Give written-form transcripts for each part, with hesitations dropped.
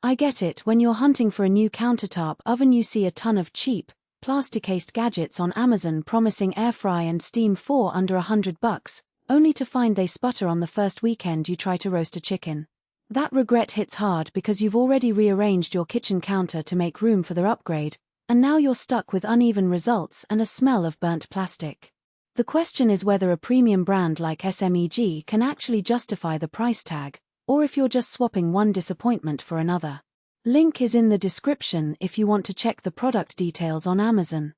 I get it. When you're hunting for a new countertop oven, you see a ton of cheap, plastic-cased gadgets on Amazon promising air fry and steam for under $100, only to find they sputter on the first weekend you try to roast a chicken. That regret hits hard because you've already rearranged your kitchen counter to make room for their upgrade, and now you're stuck with uneven results and a smell of burnt plastic. The question is whether a premium brand like SMEG can actually justify the price tag, or if you're just swapping one disappointment for another. Link is in the description if you want to check the product details on Amazon.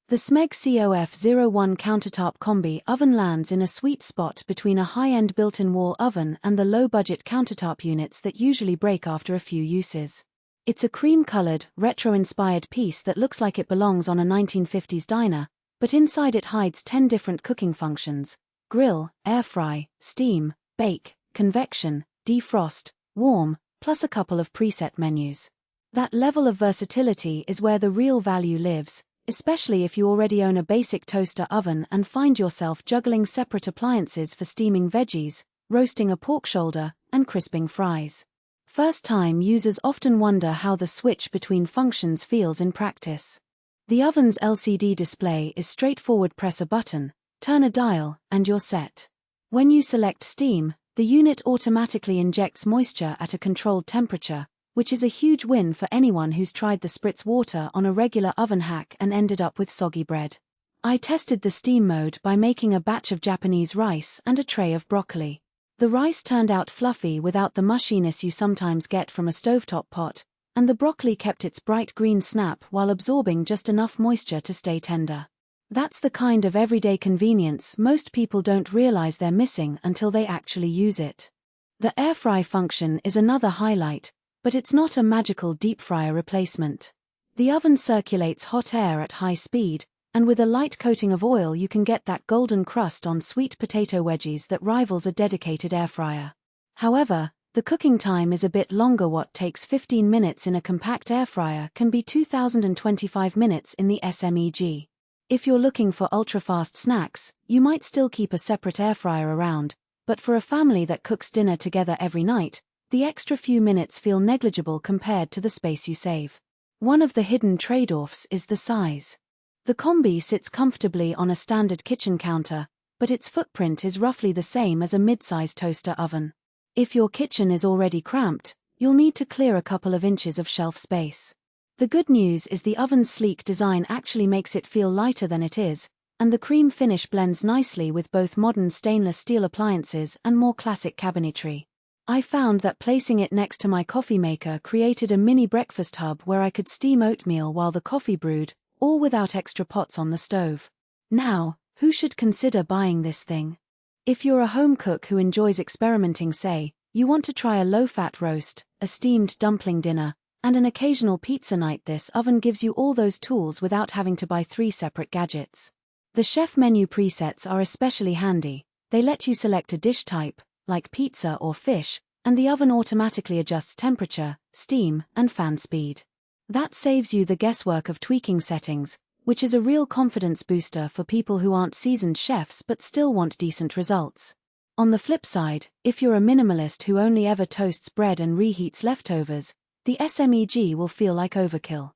The SMEG COF01Countertop Combi oven lands in a sweet spot between a high-end built-in wall oven and the low-budget countertop units that usually break after a few uses. It's a cream-colored, retro-inspired piece that looks like it belongs on a 1950s diner, but inside it hides 10 different cooking functions: grill, air fry, steam, bake, convection, defrost, warm, plus a couple of preset menus. That level of versatility is where the real value lives, especially if you already own a basic toaster oven and find yourself juggling separate appliances for steaming veggies, roasting a pork shoulder, and crisping fries. First-time users often wonder how the switch between functions feels in practice. The oven's LCD display is straightforward: press a button, turn a dial, and you're set. When you select steam, the unit automatically injects moisture at a controlled temperature, which is a huge win for anyone who's tried the spritz water on a regular oven hack and ended up with soggy bread. I tested the steam mode by making a batch of Japanese rice and a tray of broccoli. The rice turned out fluffy without the mushiness you sometimes get from a stovetop pot, and the broccoli kept its bright green snap while absorbing just enough moisture to stay tender. That's the kind of everyday convenience most people don't realize they're missing until they actually use it. The air fry function is another highlight, but it's not a magical deep fryer replacement. The oven circulates hot air at high speed, and with a light coating of oil you can get that golden crust on sweet potato wedgies that rivals a dedicated air fryer. However, the cooking time is a bit longer. What takes 15 minutes in a compact air fryer can be 2025 minutes in the SMEG. If you're looking for ultra-fast snacks, you might still keep a separate air fryer around, but for a family that cooks dinner together every night, the extra few minutes feel negligible compared to the space you save. One of the hidden trade-offs is the size. The Combi sits comfortably on a standard kitchen counter, but its footprint is roughly the same as a mid-size toaster oven. If your kitchen is already cramped, you'll need to clear a couple of inches of shelf space. The good news is the oven's sleek design actually makes it feel lighter than it is, and the cream finish blends nicely with both modern stainless steel appliances and more classic cabinetry. I found that placing it next to my coffee maker created a mini breakfast hub where I could steam oatmeal while the coffee brewed, all without extra pots on the stove. Now, who should consider buying this thing? If you're a home cook who enjoys experimenting, say, you want to try a low-fat roast, a steamed dumpling dinner, and an occasional pizza night, this oven gives you all those tools without having to buy 3 separate gadgets. The chef menu presets are especially handy. They let you select a dish type, like pizza or fish, and the oven automatically adjusts temperature, steam, and fan speed. That saves you the guesswork of tweaking settings, which is a real confidence booster for people who aren't seasoned chefs but still want decent results. On the flip side, if you're a minimalist who only ever toasts bread and reheats leftovers, the SMEG will feel like overkill.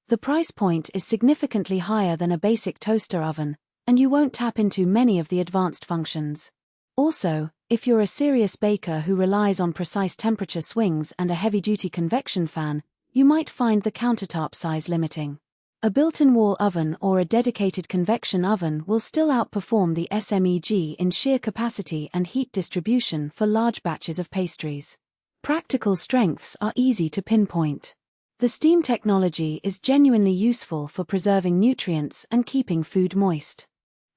The price point is significantly higher than a basic toaster oven, and you won't tap into many of the advanced functions. Also, if you're a serious baker who relies on precise temperature swings and a heavy-duty convection fan, you might find the countertop size limiting. A built-in wall oven or a dedicated convection oven will still outperform the SMEG in sheer capacity and heat distribution for large batches of pastries. Practical strengths are easy to pinpoint. The steam technology is genuinely useful for preserving nutrients and keeping food moist.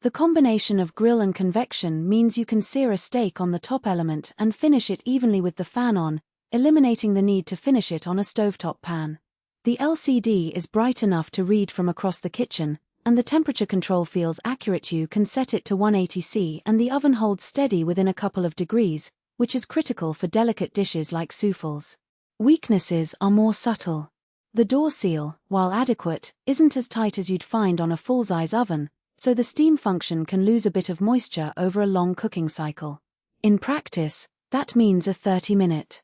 The combination of grill and convection means you can sear a steak on the top element and finish it evenly with the fan on, eliminating the need to finish it on a stovetop pan. The LCD is bright enough to read from across the kitchen, and the temperature control feels accurate. You can set it to 180°C and the oven holds steady within a couple of degrees, which is critical for delicate dishes like souffles. Weaknesses are more subtle. The door seal, while adequate, isn't as tight as you'd find on a full-size oven, so the steam function can lose a bit of moisture over a long cooking cycle. In practice, that means a 30-minute